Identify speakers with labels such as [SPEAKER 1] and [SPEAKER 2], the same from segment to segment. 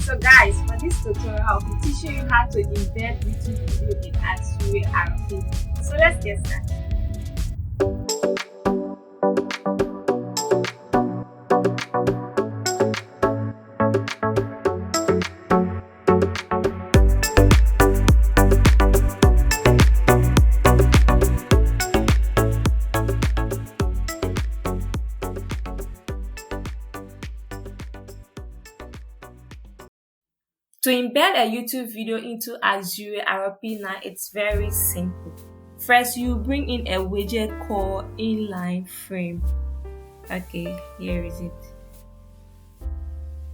[SPEAKER 1] So guys, for this tutorial, I'll be teaching you how to embed YouTube video in Axure RP. So let's get started. To embed a YouTube video into Axure RP9, it's very simple. First, you bring in a widget called inline frame. Okay, here is it.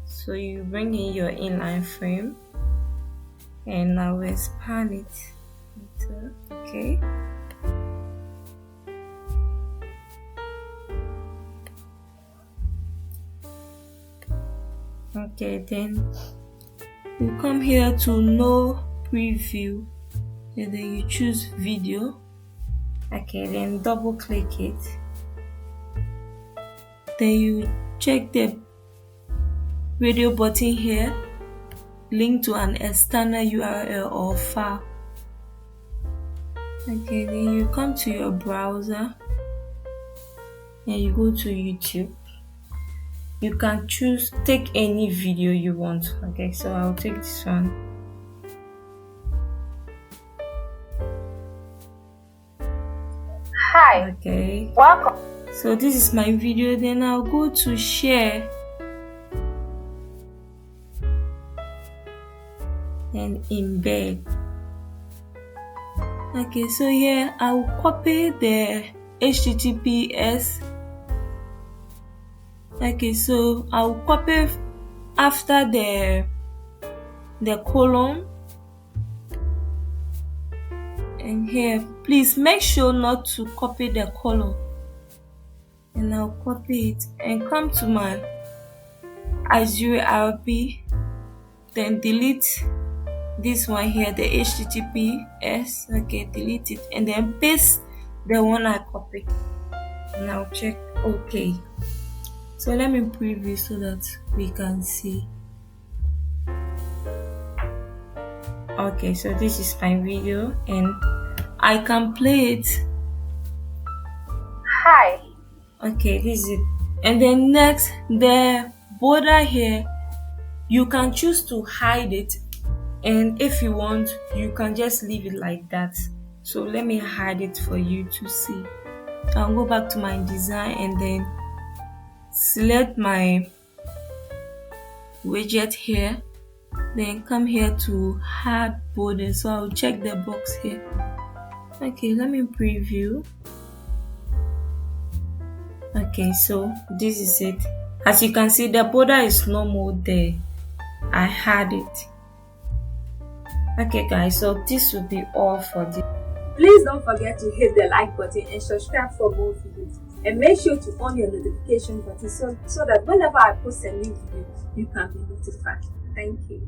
[SPEAKER 1] So you bring in your inline frame and now expand it. Okay. Okay, then you come here to no preview and then you choose video. Okay, then double click it. Then you check the radio button here, link to an external URL or file. Okay, then you come to your browser and you go to YouTube. You can take any video you want. Okay, so I'll take this one.
[SPEAKER 2] Hi.
[SPEAKER 1] Okay.
[SPEAKER 2] Welcome.
[SPEAKER 1] So this is my video. Then I'll go to share and embed. Okay, so here I'll copy the HTTPS. Okay, so I'll copy after the colon, and here please make sure not to copy the colon, and I'll copy it and come to my Axure RP, then delete this one here, the HTTPS. Okay, delete it and then paste the one I copied, and I'll check okay. So let me preview so that we can see. Okay, so this is my video and I can play it.
[SPEAKER 2] Hi.
[SPEAKER 1] Okay, this is it. And then next, the border here, you can choose to hide it, and if you want, you can just leave it like that. So let me hide it for you to see. I'll go back to my design and then select my widget here, then come here to hide border. So I'll check the box here. Okay, let me preview. Okay, so this is it. As you can see, the border is no more there. I had it. Okay guys, so this will be all for this.
[SPEAKER 3] Please don't forget to hit the like button and subscribe for more videos. And make sure to on your notification button so that whenever I post a new video, you can be notified. Thank you.